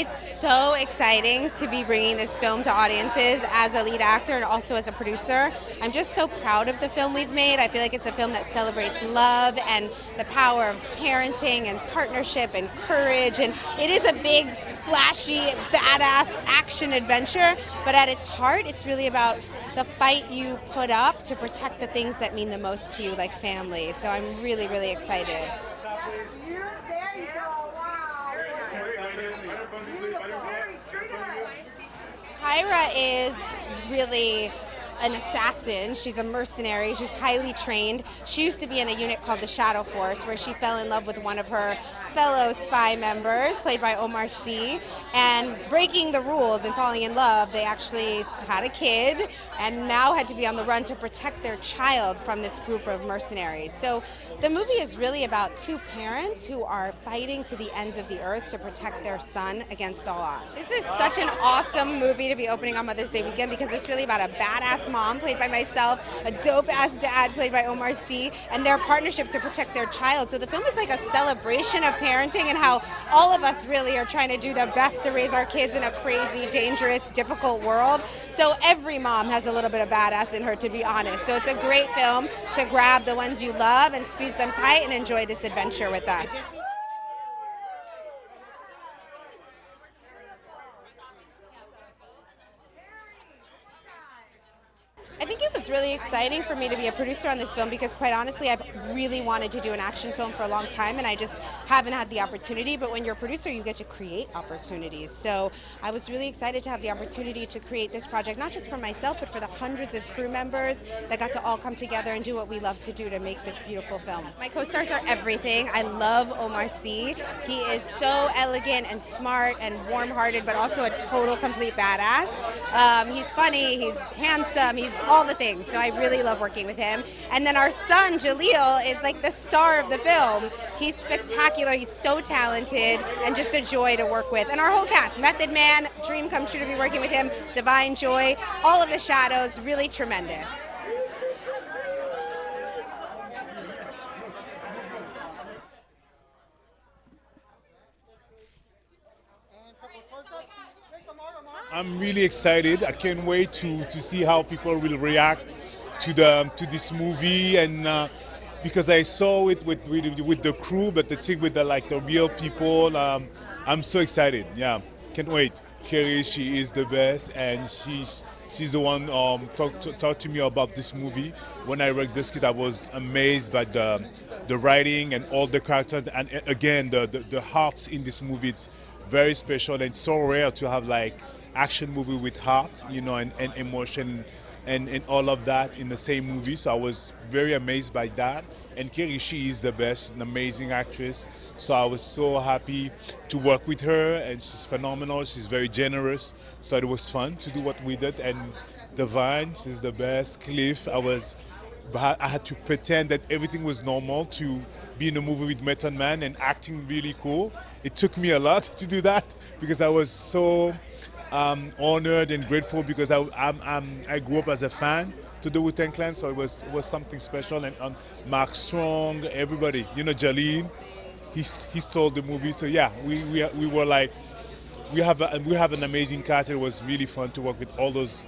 It's so exciting to be bringing this film to audiences as a lead actor and also as a producer. I'm just so proud of the film we've made. I feel like it's a film that celebrates love and the power of parenting and partnership and courage. And it is a big, splashy, badass action adventure. But at its heart, it's really about the fight you put up to protect the things that mean the most to you, like family. So I'm really, really excited. Kyrah is really an assassin. She's a mercenary. She's highly trained. She used to be in a unit called the Shadow Force, where she fell in love with one of her fellow spy members, played by Omar Sy, and breaking the rules and falling in love, they actually had a kid and now had to be on the run to protect their child from this group of mercenaries. So the movie is really about two parents who are fighting to the ends of the earth to protect their son against all odds. This is such an awesome movie to be opening on Mother's Day weekend because it's really about a badass mom played by myself, a dope-ass dad played by Omar Sy, and their partnership to protect their child. So the film is like a celebration of parenting and how all of us really are trying to do the best to raise our kids in a crazy, dangerous, difficult world. So every mom has a little bit of badass in her, to be honest. So it's a great film to grab the ones you love and squeeze them tight and enjoy this adventure with us. I think it was really exciting for me to be a producer on this film because, quite honestly, I've really wanted to do an action film for a long time and I just haven't had the opportunity. But when you're a producer, you get to create opportunities. So I was really excited to have the opportunity to create this project, not just for myself, but for the hundreds of crew members that got to all come together and do what we love to do to make this beautiful film. My co-stars are everything. I love Omar Sy. He is so elegant and smart and warm-hearted, but also a total, complete badass. He's funny, he's handsome, he's all the things. So I really love working with him. And then our son, Jahleel, is like the star of the film. He's spectacular, he's so talented, and just a joy to work with. And our whole cast, Method Man, dream come true to be working with him, Divine Joy, all of the shadows, really tremendous. I'm really excited. I can't wait to see how people will react to this movie, and because I saw it with the crew, but the thing with the real people, I'm so excited. Yeah, can't wait. Kerry, she is the best, and she's the one talked to me about this movie. When I read the script, I was amazed by the writing and all the characters, and again the hearts in this movie. It's very special and so rare to have action movie with heart, and emotion and all of that in the same movie. So I was very amazed by that. And Kerry, she is the best, an amazing actress. So I was so happy to work with her, and she's phenomenal. She's very generous. So it was fun to do what we did. And Divine, she's the best. Cliff, I had to pretend that everything was normal to be in a movie with Method Man and acting really cool. It took me a lot to do that because I was so honored and grateful because I grew up as a fan to the Wu-Tang Clan, so it was something special. And Mark Strong, everybody, Jahleel, he stole the movie. So yeah, we were we have an amazing cast. It was really fun to work with all those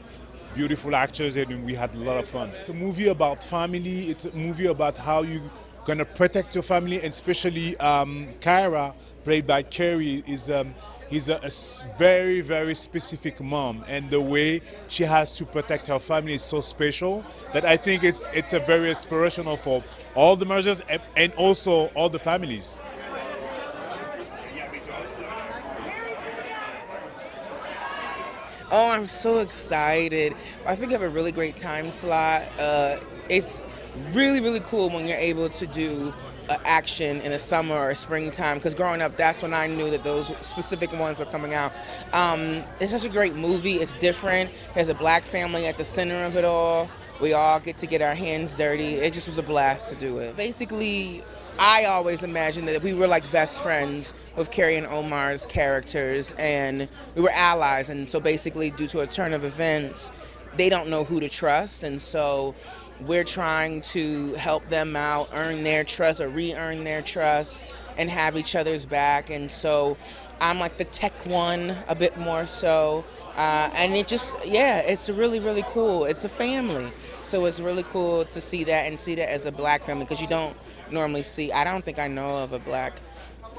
beautiful actors, and we had a lot of fun. It's a movie about family. It's a movie about how you gonna protect your family, and especially Kyrah, played by Kerry, he's a very, very specific mom, and the way she has to protect her family is so special that I think it's a very inspirational for all the mergers and also all the families. Oh, I'm so excited. I think I have a really great time slot. It's really, really cool when you're able to do action in the summer or springtime, because growing up, that's when I knew that those specific ones were coming out. It's such a great movie. It's different. There's a black family at the center of it all. We all get our hands dirty. It just was a blast to do it. Basically, I always imagined that we were like best friends with Kerry and Omar's characters, and we were allies. And so basically, due to a turn of events, they don't know who to trust, and so we're trying to help them out, earn their trust or re-earn their trust. and have each other's back. And so I'm like the tech one a bit more so. And it just, yeah, it's really, really cool. It's a family. So it's really cool to see that and see that as a black family, because you don't normally see, I don't think I know of a black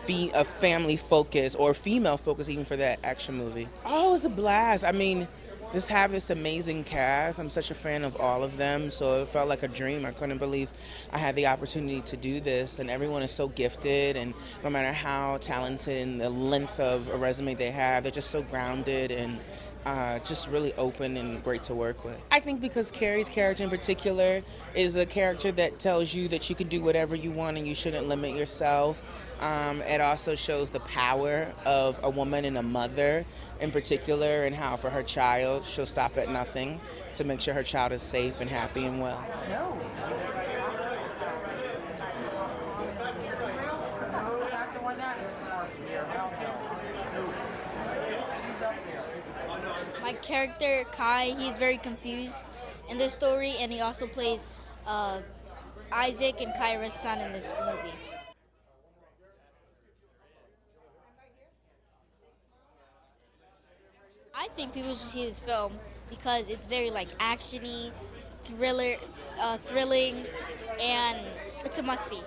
a family focus or female focus even for that action movie. Oh, it was a blast. I mean, just have this amazing cast. I'm such a fan of all of them, so it felt like a dream. I couldn't believe I had the opportunity to do this, and everyone is so gifted, and no matter how talented and the length of a resume they have, they're just so grounded and just really open and great to work with. I think because Kerry's character in particular is a character that tells you that you can do whatever you want and you shouldn't limit yourself. It also shows the power of a woman and a mother in particular, and how for her child she'll stop at nothing to make sure her child is safe and happy and well. My character, Kai, he's very confused in this story, and he also plays Isaac and Kyrah's son in this movie. I think people should see this film because it's very like actiony, thrilling, and it's a must-see.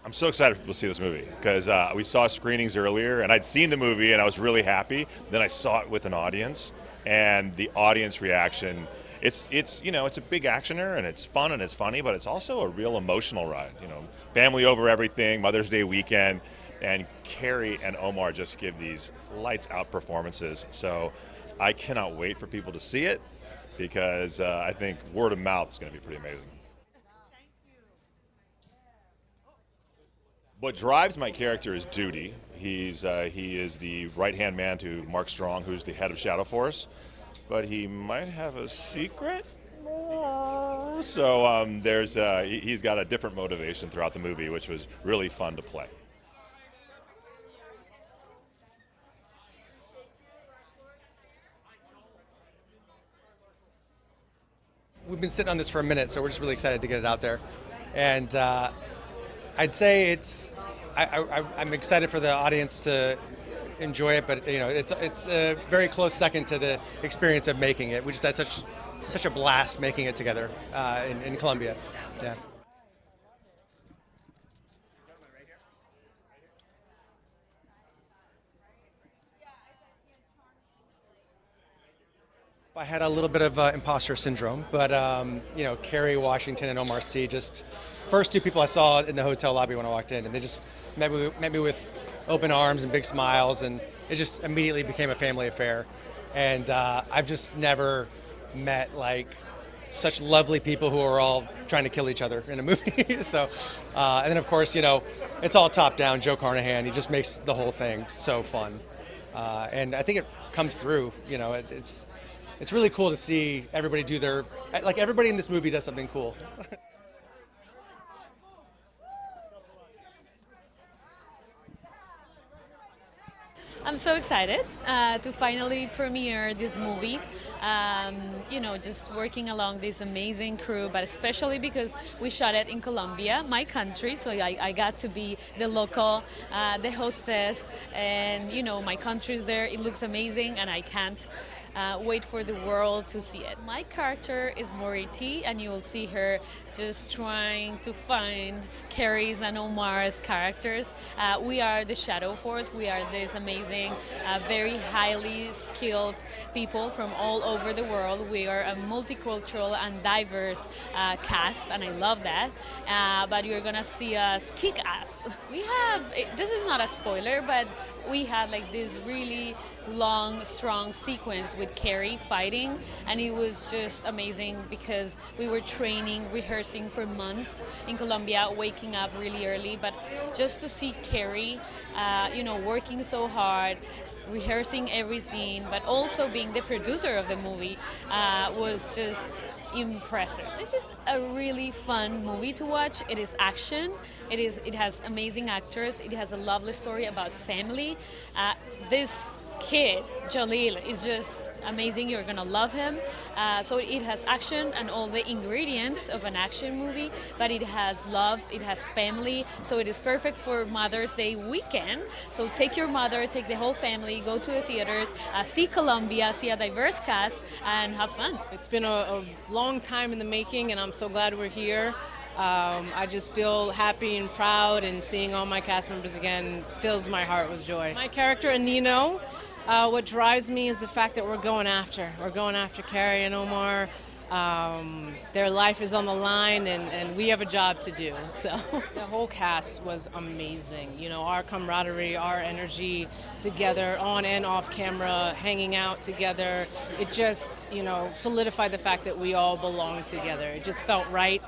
I'm so excited to see this movie because we saw screenings earlier, and I'd seen the movie and I was really happy. Then I saw it with an audience, and the audience reaction. It's a big actioner, and it's fun and it's funny, but it's also a real emotional ride. Family over everything, Mother's Day weekend, and Kerry and Omar just give these lights out performances. So I cannot wait for people to see it because I think word of mouth is going to be pretty amazing. What drives my character is duty. He is the right-hand man to Mark Strong, who's the head of Shadow Force, but he might have a secret. So he's got a different motivation throughout the movie, which was really fun to play. We've been sitting on this for a minute, so we're just really excited to get it out there. And I'd say I'm excited for the audience to enjoy it, but it's a very close second to the experience of making it. We just had such a blast making it together in Colombia. Yeah. I had a little bit of imposter syndrome, but Kerry Washington and Omar Sy, just first two people I saw in the hotel lobby when I walked in, and they just met me with open arms and big smiles, and it just immediately became a family affair. And I've just never met like such lovely people who are all trying to kill each other in a movie. So, and then of course, it's all top down. Joe Carnahan, he just makes the whole thing so fun, and I think it comes through. It's really cool to see everybody do everybody in this movie does something cool. I'm so excited to finally premiere this movie. Just working along this amazing crew, but especially because we shot it in Colombia, my country, so I got to be the local, the hostess, and my country's there. It looks amazing, and I can't wait for the world to see it. My character is Moriti, and you will see her just trying to find Kerry's and Omar's characters. We are the Shadow Force. We are this amazing, very highly skilled people from all over the world. We are a multicultural and diverse cast, and I love that. But you're gonna see us kick ass. This is not a spoiler, but we had like this really long, strong sequence with Kerry fighting, and it was just amazing because we were training, rehearsing for months in Colombia, waking up really early, but just to see Kerry, working so hard, rehearsing every scene, but also being the producer of the movie was just impressive. This is a really fun movie to watch. It is action. It has amazing actors. It has a lovely story about family. This kid, Jahleel, is just amazing. You're gonna love him. So it has action and all the ingredients of an action movie, but it has love, it has family, so it is perfect for Mother's Day weekend. So take your mother, take the whole family, go to the theaters, see Colombia, see a diverse cast, and have fun. It's been a long time in the making, and I'm so glad we're here. I just feel happy and proud, and seeing all my cast members again fills my heart with joy. My character, Anino, what drives me is the fact that we're going after Kerry and Omar. Their life is on the line, and we have a job to do. So the whole cast was amazing. You know, our camaraderie, our energy together, on and off camera, hanging out together. It just, you know, solidified the fact that we all belong together. It just felt right.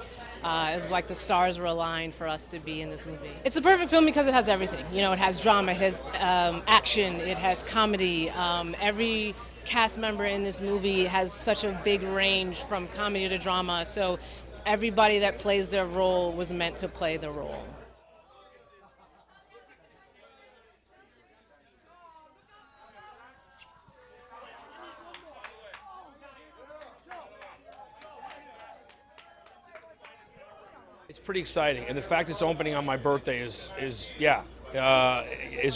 It was like the stars were aligned for us to be in this movie. It's a perfect film because it has everything. You know, it has drama, it has action, it has comedy. Every cast member in this movie has such a big range from comedy to drama, so everybody that plays their role was meant to play the role. It's pretty exciting, and the fact it's opening on my birthday is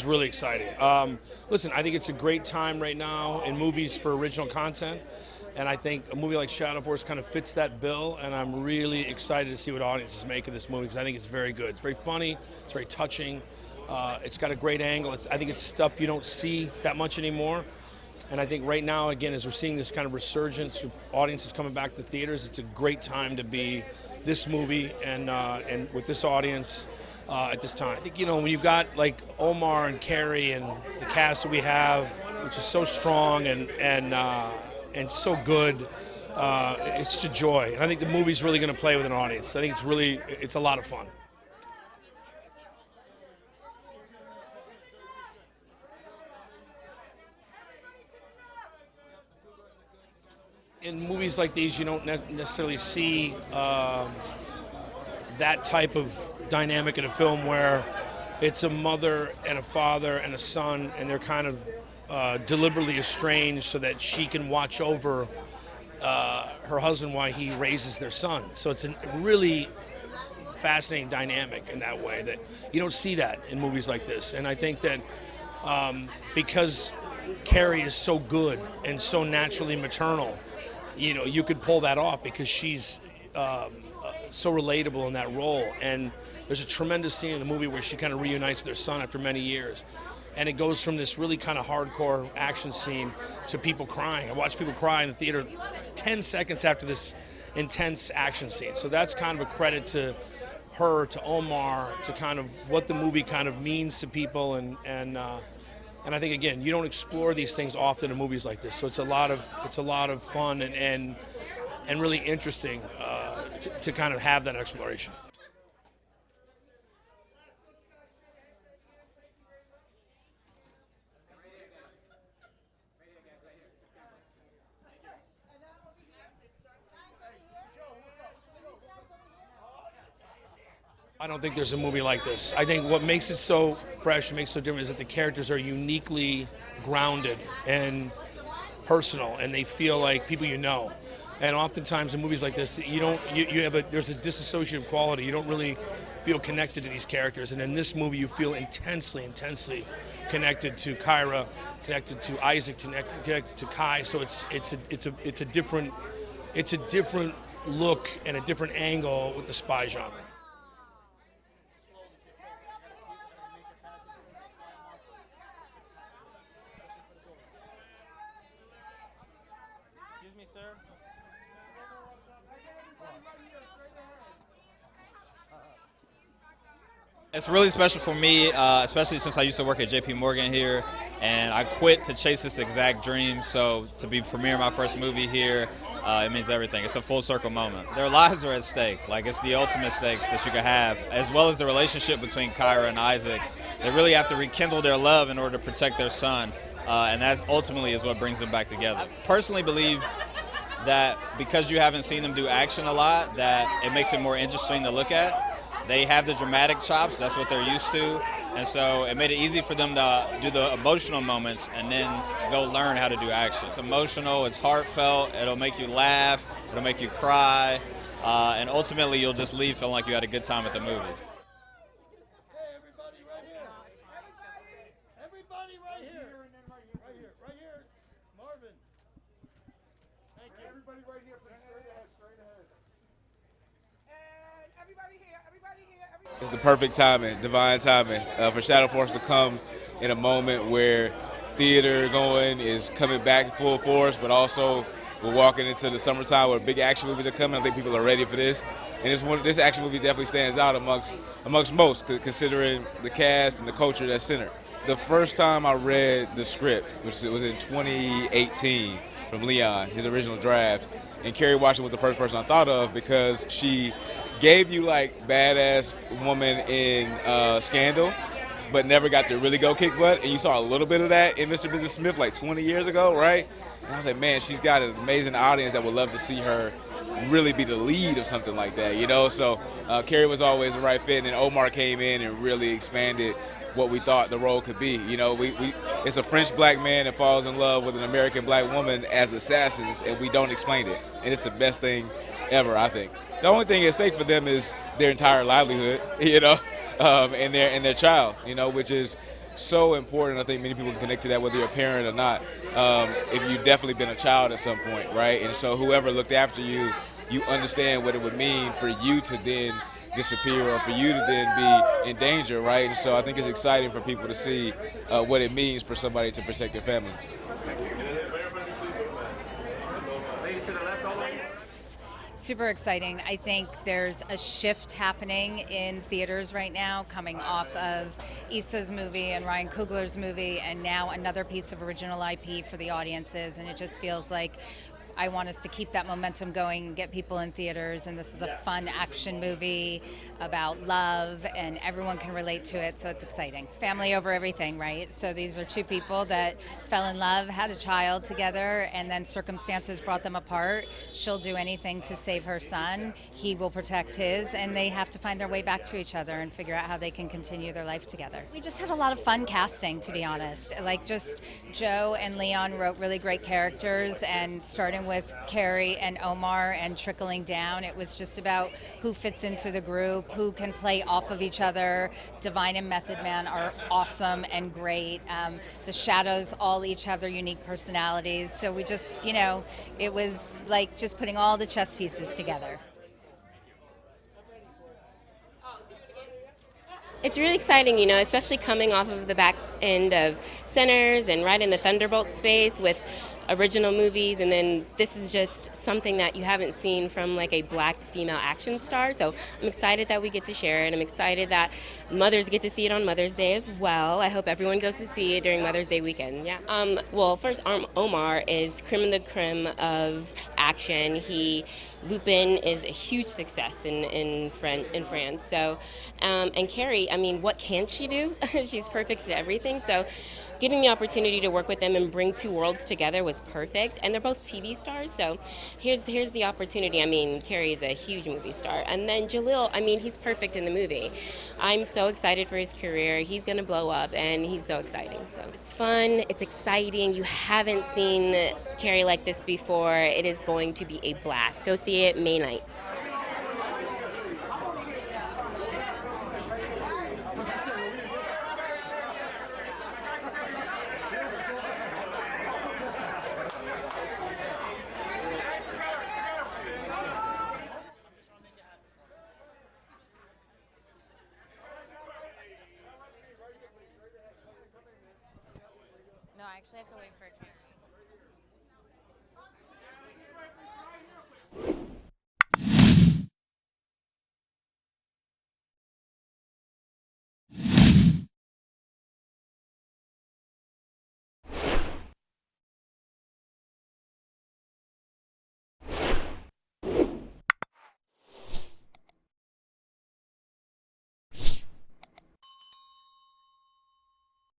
really exciting. Listen, I think it's a great time right now in movies for original content, and I think a movie like Shadow Force kind of fits that bill, and I'm really excited to see what audiences make of this movie because I think it's very good. It's very funny, it's very touching, it's got a great angle. I think it's stuff you don't see that much anymore, and I think right now, again, as we're seeing this kind of resurgence, audiences coming back to the theaters, it's a great time to be this movie and with this audience at this time. I think, you know, when you've got like Omar and Kerry and the cast that we have, which is so strong and so good, it's just a joy. And I think the movie's really going to play with an audience. I think it's a lot of fun. In movies like these, you don't necessarily see that type of dynamic in a film where it's a mother and a father and a son, and they're kind of deliberately estranged so that she can watch over her husband while he raises their son. So it's a really fascinating dynamic in that way that you don't see that in movies like this. And I think that because Kerry is so good and so naturally maternal, you know, you could pull that off because she's so relatable in that role. And there's a tremendous scene in the movie where she kind of reunites with her son after many years. And it goes from this really kind of hardcore action scene to people crying. I watched people cry in the theater 10 seconds after this intense action scene. So that's kind of a credit to her, to Omar, to kind of what the movie kind of means to people. And I think, again, you don't explore these things often in movies like this, so it's a lot of fun and really interesting to kind of have that exploration. I don't think there's a movie like this. I think what makes it so fresh and makes it so different is that the characters are uniquely grounded and personal, and they feel like people you know. And oftentimes in movies like this, there's a disassociative quality. You don't really feel connected to these characters. And in this movie, you feel intensely connected to Kyrah, connected to Isaac, connected to Kai. So it's a different look and a different angle with the spy genre. It's really special for me, especially since I used to work at JP Morgan here, and I quit to chase this exact dream. So to be premiering my first movie here, it means everything. It's a full circle moment. Their lives are at stake. Like, it's the ultimate stakes that you could have, as well as the relationship between Kyrah and Isaac. They really have to rekindle their love in order to protect their son, and that ultimately is what brings them back together. I personally believe that because you haven't seen them do action a lot, that it makes it more interesting to look at. They have the dramatic chops, that's what they're used to, And so it made it easy for them to do the emotional moments and then go learn how to do action. It's emotional, it's heartfelt, it'll make you laugh, it'll make you cry, and ultimately you'll just leave feeling like you had a good time at the movies. Everybody right here. Right here. Marvin. Thank you. Everybody right here, please. Straight ahead. And everybody here. It's the perfect timing, divine timing, for Shadow Force to come in a moment where theater going is coming back full force, but also we're walking into the summertime where big action movies are coming. I think people are ready for this. And this action movie definitely stands out amongst most, considering the cast and the culture that's centered. The first time I read the script, which was in 2018 from Leon, his original draft, and Kerry Washington was the first person I thought of because she gave you like badass woman in Scandal, but never got to really go kick butt. And you saw a little bit of that in Mr. Mrs. Smith like 20 years ago, right? And I was like, man, she's got an amazing audience that would love to see her really be the lead of something like that, you know? So Kerry was always the right fit, and then Omar came in and really expanded what we thought the role could be. You know, it's a French black man that falls in love with an American black woman as assassins, and we don't explain it. And it's the best thing ever, I think. The only thing at stake for them is their entire livelihood, you know, and their child, you know, which is so important. I think many people can connect to that, whether you're a parent or not. If you've definitely been a child at some point, right? And so whoever looked after you, you understand what it would mean for you to then disappear or for you to then be in danger, right? And so I think it's exciting for people to see what it means for somebody to protect their family. Super exciting. I think there's a shift happening in theaters right now, coming off of Issa's movie and Ryan Coogler's movie, and now another piece of original IP for the audiences, and it just feels like I want us to keep that momentum going and get people in theaters, and this is a fun action movie about love, and everyone can relate to it, so it's exciting. Family over everything, right? So these are two people that fell in love, had a child together, and then circumstances brought them apart. She'll do anything to save her son. He will protect his, and they have to find their way back to each other and figure out how they can continue their life together. We just had a lot of fun casting, to be honest. Like, just Joe and Leon wrote really great characters, and starting with Kerry and Omar and trickling down, it was just about who fits into the group, who can play off of each other. Divine and Method Man are awesome and great. The Shadows all each have their unique personalities, so we just, you know, it was like just putting all the chess pieces together. It's really exciting, you know, especially coming off of the back end of Centers and right in the Thunderbolt space with original movies, and then this is just something that you haven't seen from like a black female action star. So I'm excited that we get to share it. I'm excited that mothers get to see it on Mother's Day as well. I hope everyone goes to see it during Mother's Day weekend. Yeah. Well, first, Omar is creme de creme of action. Lupin is a huge success in France. So, and Kerry, I mean, what can't she do? She's perfect at everything. So, getting the opportunity to work with them and bring two worlds together was perfect. And they're both TV stars, so here's the opportunity. I mean, Kerry is a huge movie star. And then Jahleel, I mean, he's perfect in the movie. I'm so excited for his career. He's going to blow up, and he's so exciting. So it's fun. It's exciting. You haven't seen Kerry like this before. It is going to be a blast. Go see it May 9th. No, I actually have to wait for a camera.